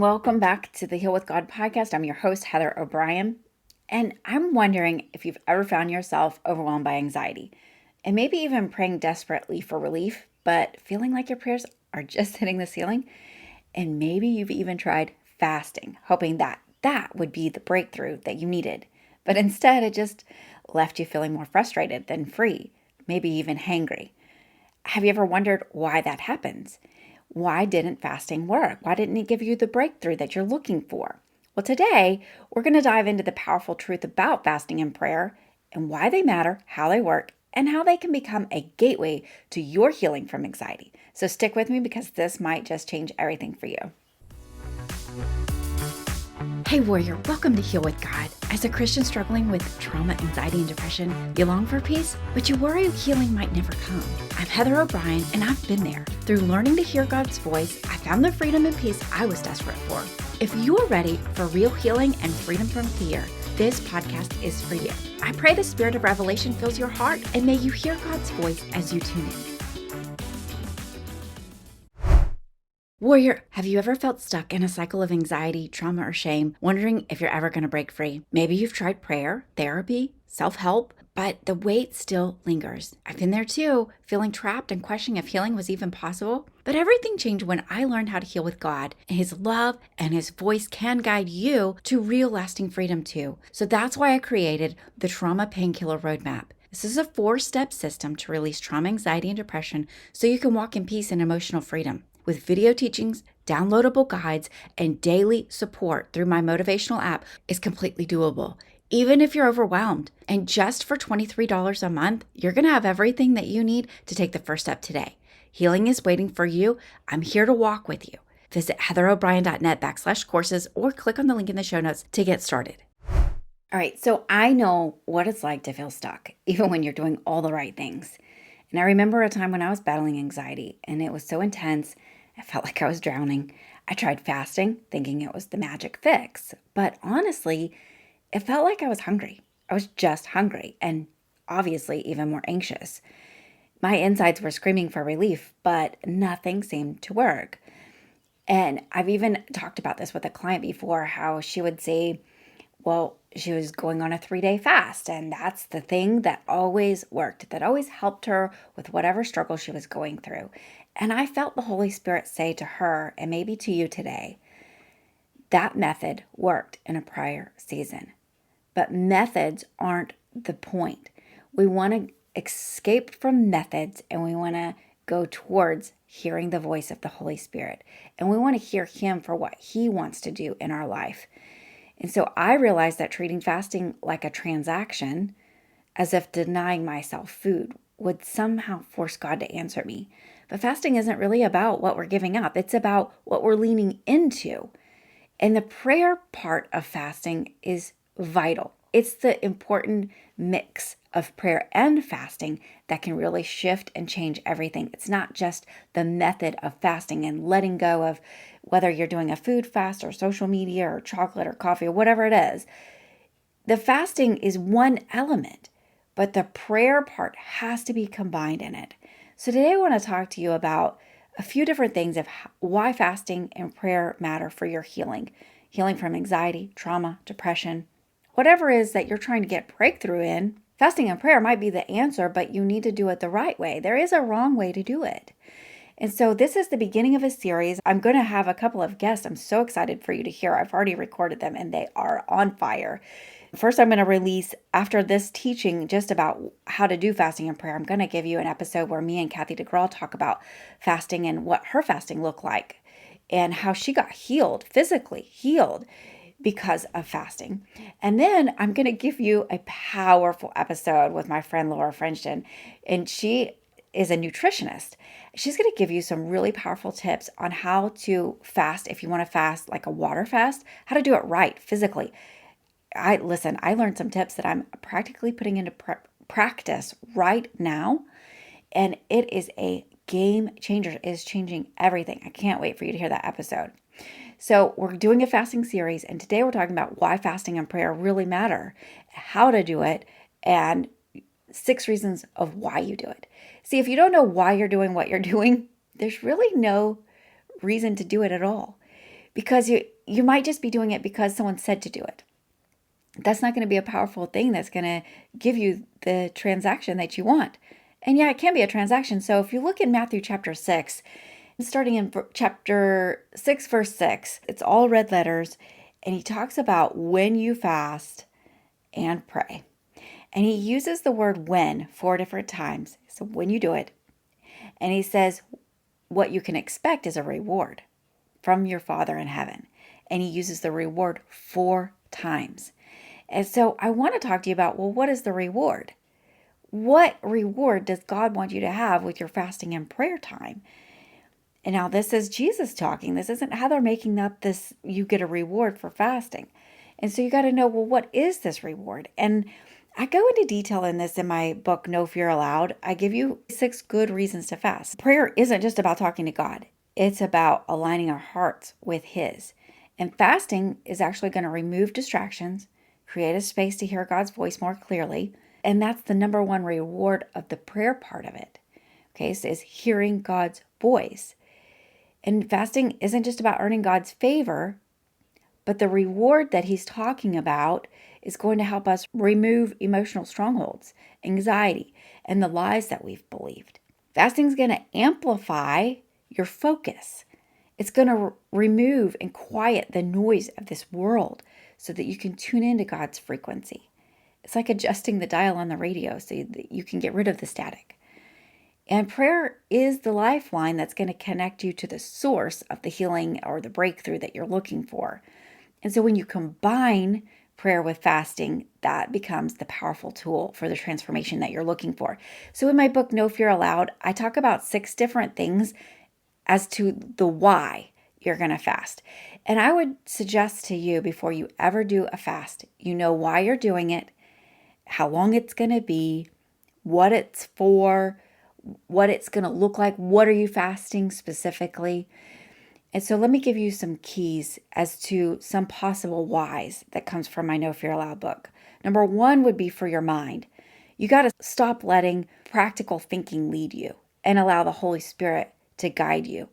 Welcome back to the Heal with God podcast. I'm your host, Heather O'Brien, and I'm wondering if you've ever found yourself overwhelmed by anxiety and maybe even praying desperately for relief, but feeling like your prayers are just hitting the ceiling. And maybe you've even tried fasting, hoping that that would be the breakthrough that you needed. But instead, it just left you feeling more frustrated than free, maybe even hangry. Have you ever wondered why that happens? Why didn't fasting work? Why didn't it give you the breakthrough that you're looking for? Well, today we're going to dive into the powerful truth about fasting and prayer and why they matter, how they work, and how they can become a gateway to your healing from anxiety. So stick with me because this might just change everything for you. Hey warrior, welcome to Heal with God. As a Christian struggling with trauma, anxiety, and depression, you long for peace, but you worry healing might never come. I'm Heather O'Brien, and I've been there. Through learning to hear God's voice, I found the freedom and peace I was desperate for. If you're ready for real healing and freedom from fear, this podcast is for you. I pray the spirit of revelation fills your heart, and may you hear God's voice as you tune in. Warrior, have you ever felt stuck in a cycle of anxiety, trauma, or shame, wondering if you're ever going to break free? Maybe you've tried prayer, therapy, self-help, but the weight still lingers. I've been there too, feeling trapped and questioning if healing was even possible. But everything changed when I learned how to heal with God, and His love and His voice can guide you to real lasting freedom too. So that's why I created the Trauma Painkiller Roadmap. This is a 4-step system to release trauma, anxiety, and depression so you can walk in peace and emotional freedom. With video teachings, downloadable guides, and daily support through my motivational app is completely doable, even if you're overwhelmed. And just for $23 a month, you're going to have everything that you need to take the first step today. Healing is waiting for you. I'm here to walk with you. Visit heatherobrien.net/courses or click on the link in the show notes to get started. All right, so I know what it's like to feel stuck, even when you're doing all the right things. And I remember a time when I was battling anxiety, and it was so intense, I felt like I was drowning. I tried fasting, thinking it was the magic fix. But honestly, it felt like I was hungry. I was just hungry, and obviously even more anxious. My insides were screaming for relief, but nothing seemed to work. And I've even talked about this with a client before, how she would say, well, she was going on a 3-day fast, and that's the thing that always worked, that always helped her with whatever struggle she was going through. And I felt the Holy Spirit say to her, and maybe to you today, that method worked in a prior season. But methods aren't the point. We want to escape from methods, and we want to go towards hearing the voice of the Holy Spirit. And we want to hear Him for what He wants to do in our life. And so I realized that treating fasting like a transaction, as if denying myself food, would somehow force God to answer me. But fasting isn't really about what we're giving up. It's about what we're leaning into. And the prayer part of fasting is vital. It's the important mix of prayer and fasting that can really shift and change everything. It's not just the method of fasting and letting go of whether you're doing a food fast or social media or chocolate or coffee or whatever it is. The fasting is one element, but the prayer part has to be combined in it. So today I want to talk to you about a few different things of why fasting and prayer matter for your healing. Healing from anxiety, trauma, depression, whatever it is that you're trying to get breakthrough in. Fasting and prayer might be the answer, but you need to do it the right way. There is a wrong way to do it. And so this is the beginning of a series. I'm going to have a couple of guests I'm so excited for you to hear. I've already recorded them and they are on fire. First, I'm going to release, after this teaching just about how to do fasting and prayer, I'm going to give you an episode where me and Kathy DeGraw talk about fasting and what her fasting looked like and how she got healed, physically healed because of fasting. And then I'm going to give you a powerful episode with my friend Laura Frenchton, and she is a nutritionist. She's going to give you some really powerful tips on how to fast if you want to fast like a water fast, how to do it right physically. I learned some tips that I'm practically putting into practice right now, and it is a game changer. It is changing everything. I can't wait for you to hear that episode. So we're doing a fasting series, and today we're talking about why fasting and prayer really matter, how to do it, and 6 reasons of why you do it. See, if you don't know why you're doing what you're doing, there's really no reason to do it at all. because you might just be doing it because someone said to do it. That's not going to be a powerful thing that's going to give you the transaction that you want. And yeah, it can be a transaction. So if you look in Matthew chapter 6, starting in chapter 6, verse 6, it's all red letters. And he talks about when you fast and pray. And he uses the word when 4 different times. So when you do it. And he says what you can expect is a reward from your Father in heaven. And he uses the reward 4 times. And so I want to talk to you about, well, what is the reward? What reward does God want you to have with your fasting and prayer time? And now this is Jesus talking. This isn't Heather making up this, you get a reward for fasting. And so you got to know, well, what is this reward? And I go into detail in this in my book, No Fear Allowed. I give you 6 good reasons to fast. Prayer isn't just about talking to God. It's about aligning our hearts with His. And fasting is actually going to remove distractions, create a space to hear God's voice more clearly. And that's the number one reward of the prayer part of it. Okay, so is hearing God's voice. And fasting isn't just about earning God's favor, but the reward that he's talking about is going to help us remove emotional strongholds, anxiety, and the lies that we've believed. Fasting is going to amplify your focus. It's going to remove and quiet the noise of this world so that you can tune into God's frequency. It's like adjusting the dial on the radio so that you can get rid of the static. And prayer is the lifeline that's going to connect you to the source of the healing or the breakthrough that you're looking for. And so when you combine prayer with fasting, that becomes the powerful tool for the transformation that you're looking for. So in my book, No Fear Allowed, I talk about 6 different things as to the why you're going to fast. And I would suggest to you, before you ever do a fast, you know why you're doing it, how long it's going to be, what it's for, what it's going to look like. What are you fasting specifically? And so let me give you some keys as to some possible whys that comes from my No Fear Allowed book. Number 1 would be for your mind. You got to stop letting practical thinking lead you and allow the Holy Spirit to guide you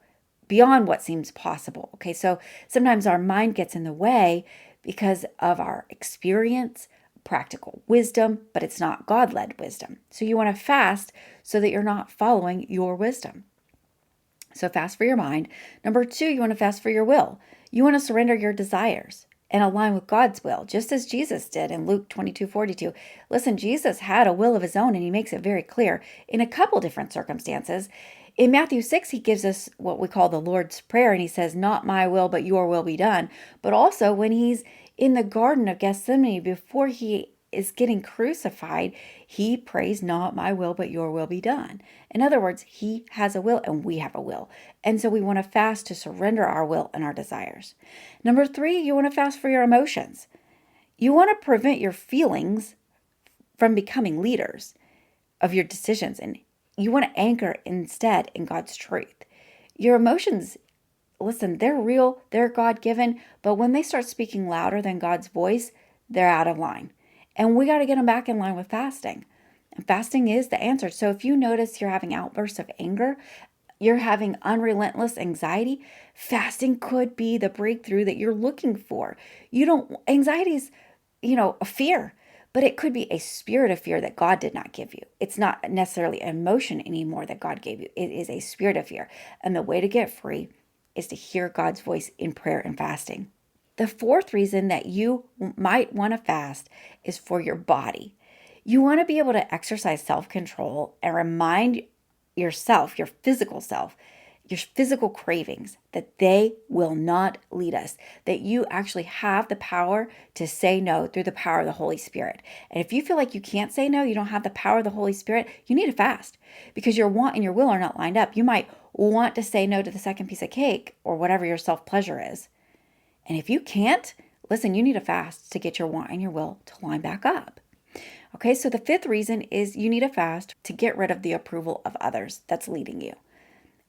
beyond what seems possible. Okay, so sometimes our mind gets in the way because of our experience, practical wisdom, but it's not God-led wisdom. So you want to fast so that you're not following your wisdom. So fast for your mind. Number 2, you want to fast for your will. You want to surrender your desires and align with God's will, just as Jesus did in Luke 22:42. Listen, Jesus had a will of his own, and he makes it very clear in a couple different circumstances. In Matthew 6, he gives us what we call the Lord's Prayer, and he says, not my will, but your will be done. But also when he's in the Garden of Gethsemane, before he is getting crucified, he prays, not my will, but your will be done. In other words, he has a will and we have a will. And so we want to fast to surrender our will and our desires. Number 3, you want to fast for your emotions. You want to prevent your feelings from becoming leaders of your decisions. And you want to anchor instead in God's truth. Your emotions, listen, they're real, they're God-given, but when they start speaking louder than God's voice, they're out of line. And we got to get them back in line with fasting. And fasting is the answer. So if you notice you're having outbursts of anger, you're having unrelentless anxiety, fasting could be the breakthrough that you're looking for. Anxiety is, a fear, but it could be a spirit of fear that God did not give you. It's not necessarily an emotion anymore that God gave you. It is a spirit of fear. And the way to get free is to hear God's voice in prayer and fasting. The 4th reason that you might want to fast is for your body. You want to be able to exercise self-control and remind yourself, your physical self, your physical cravings, that they will not lead us, that you actually have the power to say no through the power of the Holy Spirit. And if you feel like you can't say no, you don't have the power of the Holy Spirit, you need to fast because your want and your will are not lined up. You might want to say no to the second piece of cake or whatever your self-pleasure is. And if you can't, listen, you need a fast to get your want and your will to line back up. Okay, so the 5th reason is you need a fast to get rid of the approval of others that's leading you.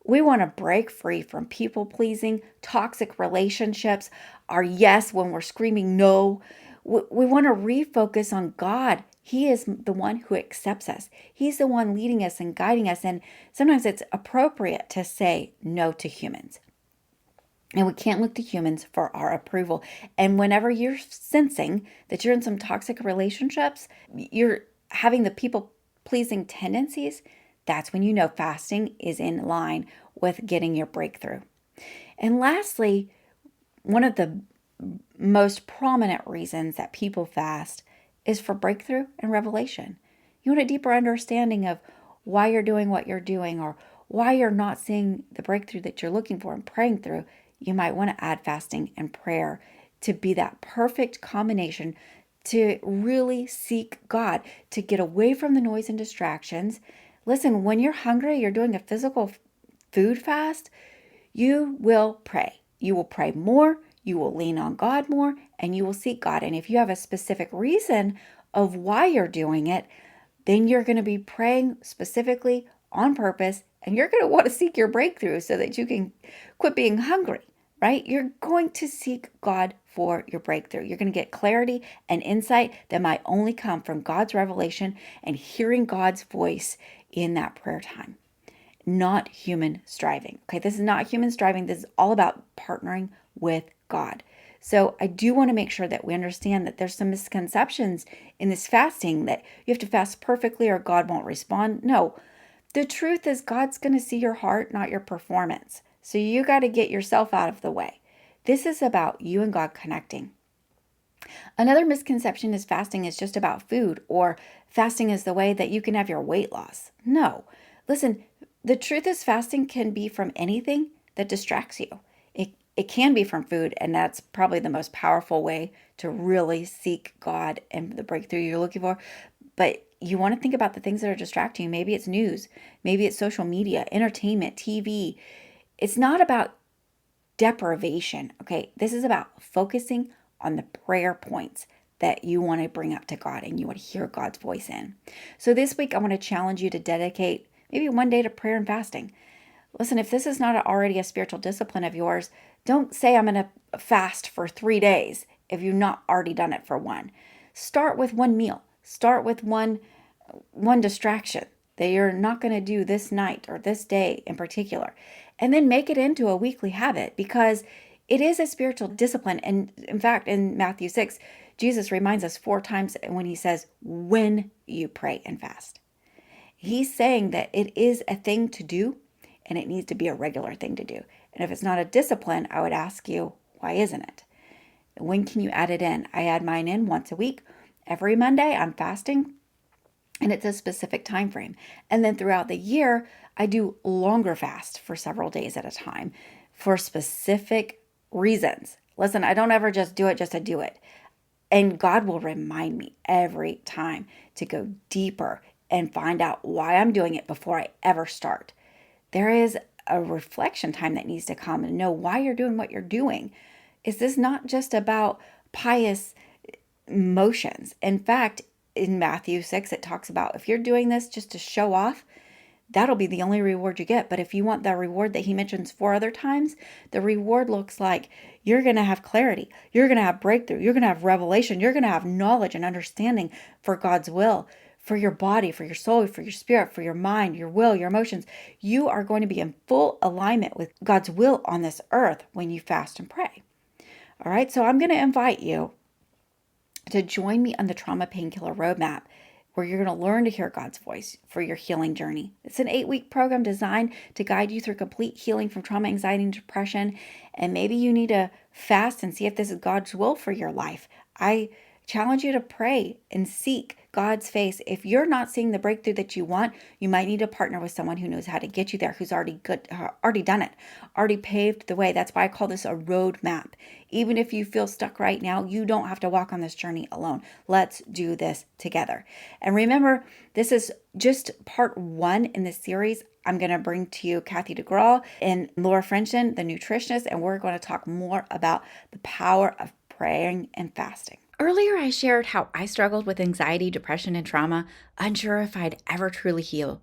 We want to break free from people-pleasing, toxic relationships, our yes when we're screaming no. We want to refocus on God. He is the one who accepts us. He's the one leading us and guiding us. And sometimes it's appropriate to say no to humans. And we can't look to humans for our approval. And whenever you're sensing that you're in some toxic relationships, you're having the people pleasing tendencies, that's when you know fasting is in line with getting your breakthrough. And lastly, one of the most prominent reasons that people fast is for breakthrough and revelation. You want a deeper understanding of why you're doing what you're doing or why you're not seeing the breakthrough that you're looking for and praying through. You might want to add fasting and prayer to be that perfect combination to really seek God, to get away from the noise and distractions. Listen, when you're hungry, you're doing a physical food fast, you will pray. You will pray more, you will lean on God more, and you will seek God. And if you have a specific reason of why you're doing it, then you're going to be praying specifically on purpose, and you're going to want to seek your breakthrough so that you can quit being hungry, right? You're going to seek God for your breakthrough. You're going to get clarity and insight that might only come from God's revelation and hearing God's voice in that prayer time, not human striving. Okay, this is not human striving. This is all about partnering with God. So I do want to make sure that we understand that there's some misconceptions in this fasting that you have to fast perfectly or God won't respond. No, the truth is God's going to see your heart, not your performance. So you got to get yourself out of the way. This is about you and God connecting. Another misconception is fasting is just about food or fasting is the way that you can have your weight loss. No. Listen, the truth is fasting can be from anything that distracts you. It can be from food, and that's probably the most powerful way to really seek God and the breakthrough you're looking for. But you want to think about the things that are distracting you. Maybe it's news, maybe it's social media, entertainment, TV. It's not about deprivation, okay? This is about focusing on the prayer points that you want to bring up to God and you want to hear God's voice in. So this week, I want to challenge you to dedicate maybe one day to prayer and fasting. Listen, if this is not already a spiritual discipline of yours, don't say I'm going to fast for 3 days if you've not already done it for one. Start with one meal. Start with one distraction that you're not going to do this night or this day in particular. And then make it into a weekly habit because it is a spiritual discipline. And in fact, in Matthew 6, Jesus reminds us 4 times when he says, when you pray and fast. He's saying that it is a thing to do and it needs to be a regular thing to do. And if it's not a discipline, I would ask you, why isn't it? When can you add it in? I add mine in once a week. Every Monday, I'm fasting and it's a specific time frame. And then throughout the year, I do longer fast for several days at a time for specific reasons. Listen, I don't ever just do it just to do it. And God will remind me every time to go deeper and find out why I'm doing it before I ever start. There is a reflection time that needs to come and know why you're doing what you're doing. Is this not just about pious motions? In fact, in Matthew 6, it talks about if you're doing this just to show off, that'll be the only reward you get. But if you want the reward that he mentions 4 other times, the reward looks like you're going to have clarity. You're going to have breakthrough. You're going to have revelation. You're going to have knowledge and understanding for God's will, for your body, for your soul, for your spirit, for your mind, your will, your emotions. You are going to be in full alignment with God's will on this earth when you fast and pray. All right, so I'm going to invite you to join me on the Trauma Painkiller Roadmap, where you're going to learn to hear God's voice for your healing journey. It's an 8-week program designed to guide you through complete healing from trauma, anxiety, and depression. And maybe you need to fast and see if this is God's will for your life. I challenge you to pray and seek God's face. If you're not seeing the breakthrough that you want, you might need to partner with someone who knows how to get you there, who's already done it, already paved the way. That's why I call this a roadmap. Even if you feel stuck right now, you don't have to walk on this journey alone. Let's do this together. And remember, this is just part 1 in this series. I'm going to bring to you Kathy DeGraw and Laura Frenchen, the nutritionist, and we're going to talk more about the power of praying and fasting. Earlier, I shared how I struggled with anxiety, depression, and trauma, unsure if I'd ever truly heal.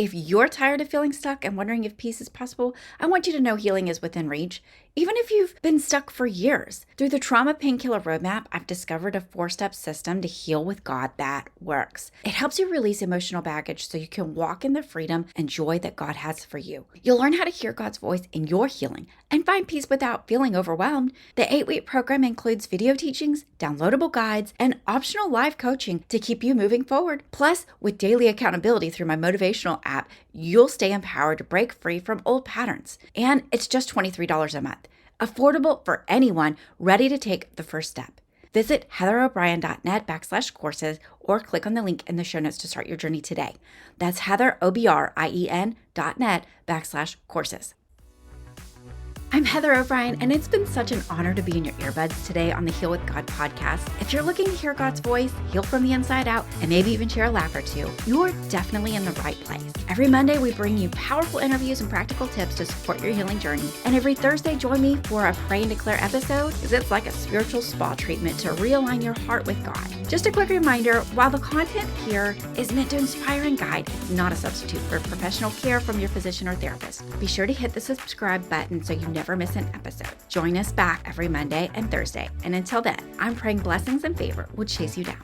If you're tired of feeling stuck and wondering if peace is possible, I want you to know healing is within reach. Even if you've been stuck for years, through the Trauma Painkiller Roadmap, I've discovered a 4-step system to heal with God that works. It helps you release emotional baggage so you can walk in the freedom and joy that God has for you. You'll learn how to hear God's voice in your healing and find peace without feeling overwhelmed. The 8-week program includes video teachings, downloadable guides, and optional live coaching to keep you moving forward. Plus, with daily accountability through my motivational app, you'll stay empowered to break free from old patterns. And it's just $23 a month. Affordable for anyone ready to take the first step. Visit heatherobrien.net/courses or click on the link in the show notes to start your journey today. That's heatherobrien.net/courses. I'm Heather O'Brien, and it's been such an honor to be in your earbuds today on the Heal with God podcast. If you're looking to hear God's voice, heal from the inside out, and maybe even share a laugh or two, you're definitely in the right place. Every Monday, we bring you powerful interviews and practical tips to support your healing journey. And every Thursday, join me for a Pray and Declare episode, because it's like a spiritual spa treatment to realign your heart with God. Just a quick reminder, while the content here is meant to inspire and guide, it's not a substitute for professional care from your physician or therapist. Be sure to hit the subscribe button so you never miss an episode. Join us back every Monday and Thursday. And until then, I'm praying blessings and favor will chase you down.